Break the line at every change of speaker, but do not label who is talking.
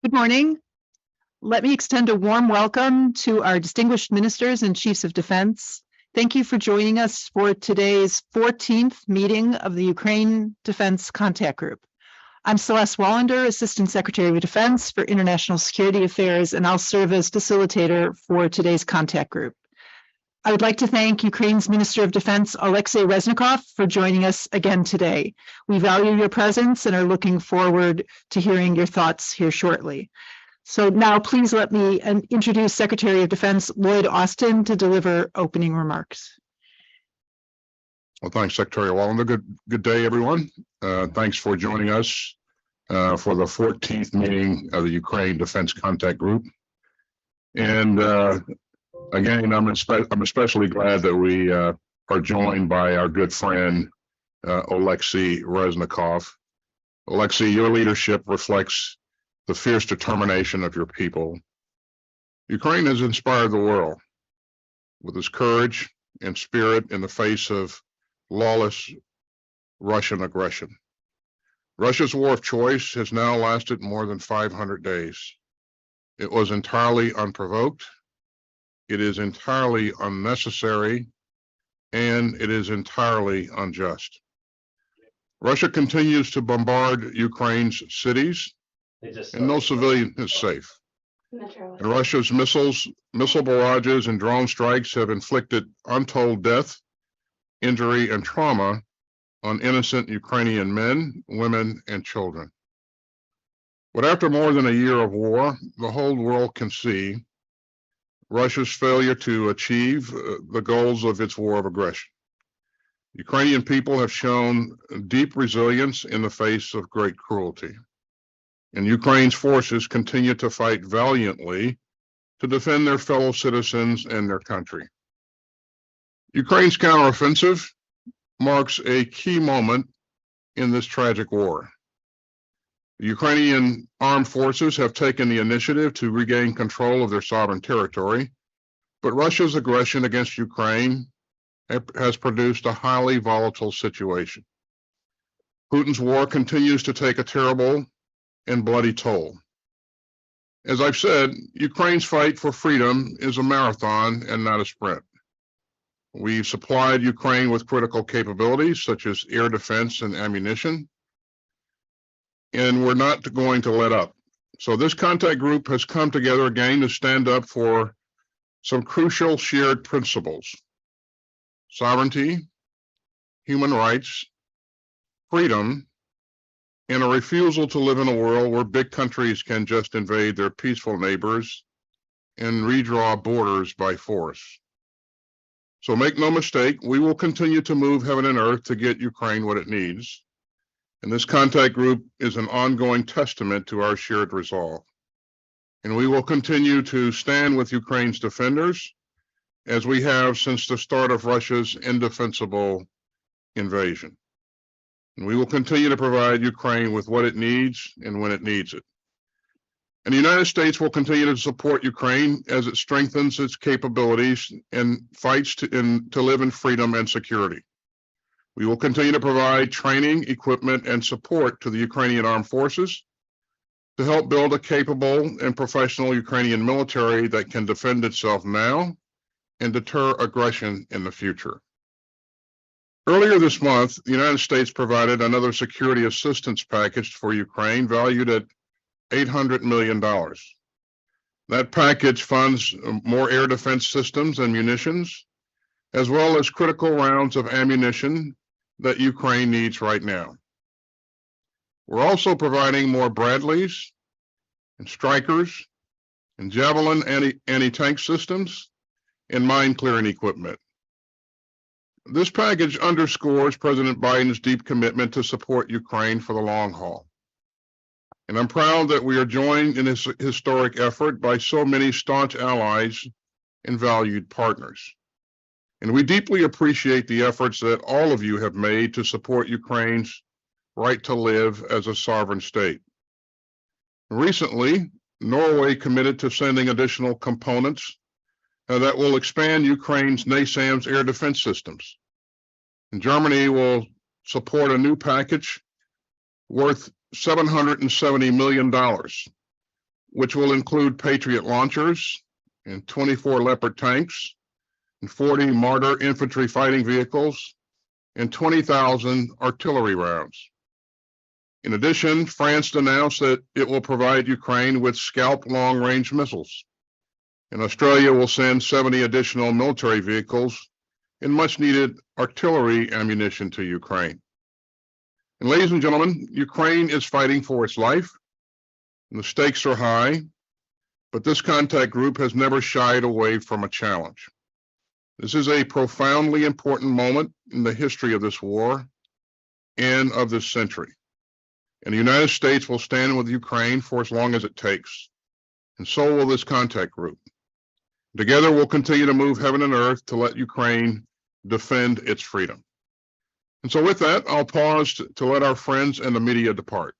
Good morning. Let me extend a warm welcome to our distinguished ministers and chiefs of defense. Thank you for joining us for today's 14th meeting of the Ukraine Defense Contact Group. I'm Celeste Wallander, Assistant Secretary of Defense for International Security Affairs, and I'll serve as facilitator for today's contact group. I would like to thank Ukraine's Minister of Defense, Alexei Reznikov, for joining us again today. We value your presence and are looking forward to hearing your thoughts here shortly. So now please let me introduce Secretary of Defense Lloyd Austin to deliver opening remarks.
Well, thanks, Secretary Wallander. Good day, everyone. Thanks for joining us for the 14th meeting of the Ukraine Defense Contact Group. And again, I'm especially glad that we are joined by our good friend, Alexei Reznikov. Alexei, your leadership reflects the fierce determination of your people. Ukraine has inspired the world with its courage and spirit in the face of lawless Russian aggression. Russia's war of choice has now lasted more than 500 days. It was entirely unprovoked. It is entirely unnecessary, and it is entirely unjust. Russia continues to bombard Ukraine's cities, and no civilian is safe. And Russia's missile barrages and drone strikes have inflicted untold death, injury, and trauma on innocent Ukrainian men, women, and children. But after more than a year of war, the whole world can see Russia's failure to achieve the goals of its war of aggression. Ukrainian people have shown deep resilience in the face of great cruelty. And Ukraine's forces continue to fight valiantly to defend their fellow citizens and their country. Ukraine's counteroffensive marks a key moment in this tragic war. The Ukrainian armed forces have taken the initiative to regain control of their sovereign territory, but Russia's aggression against Ukraine has produced a highly volatile situation. Putin's war continues to take a terrible and bloody toll. As I've said, Ukraine's fight for freedom is a marathon and not a sprint. We've supplied Ukraine with critical capabilities such as air defense and ammunition, and we're not going to let up. So this contact group has come together again to stand up for some crucial shared principles: sovereignty, human rights, freedom, and a refusal to live in a world where big countries can just invade their peaceful neighbors and redraw borders by force. So make no mistake, we will continue to move heaven and earth to get Ukraine what it needs. And this contact group is an ongoing testament to our shared resolve. And we will continue to stand with Ukraine's defenders as we have since the start of Russia's indefensible invasion. And we will continue to provide Ukraine with what it needs and when it needs it. And the United States will continue to support Ukraine as it strengthens its capabilities and fights to live in freedom and security. We will continue to provide training, equipment, and support to the Ukrainian armed forces to help build a capable and professional Ukrainian military that can defend itself now and deter aggression in the future. Earlier this month, the United States provided another security assistance package for Ukraine valued at $800 million. That package funds more air defense systems and munitions, as well as critical rounds of ammunition that Ukraine needs right now. We're also providing more Bradleys and Strykers and Javelin anti-tank systems and mine clearing equipment. This package underscores President Biden's deep commitment to support Ukraine for the long haul. And I'm proud that we are joined in this historic effort by so many staunch allies and valued partners. And we deeply appreciate the efforts that all of you have made to support Ukraine's right to live as a sovereign state. Recently, Norway committed to sending additional components that will expand Ukraine's NASAMS air defense systems. And Germany will support a new package worth $770 million which will include Patriot launchers and 24 Leopard tanks and 40 Marder infantry fighting vehicles and 20,000 artillery rounds. In addition, France announced that it will provide Ukraine with Scalp long-range missiles, and Australia will send 70 additional military vehicles and much-needed artillery ammunition to Ukraine. And ladies and gentlemen, Ukraine is fighting for its life, and the stakes are high, but this contact group has never shied away from a challenge. This is a profoundly important moment in the history of this war and of this century. And the United States will stand with Ukraine for as long as it takes, and so will this contact group. Together, we'll continue to move heaven and earth to let Ukraine defend its freedom. And so with that, I'll pause to let our friends and the media depart.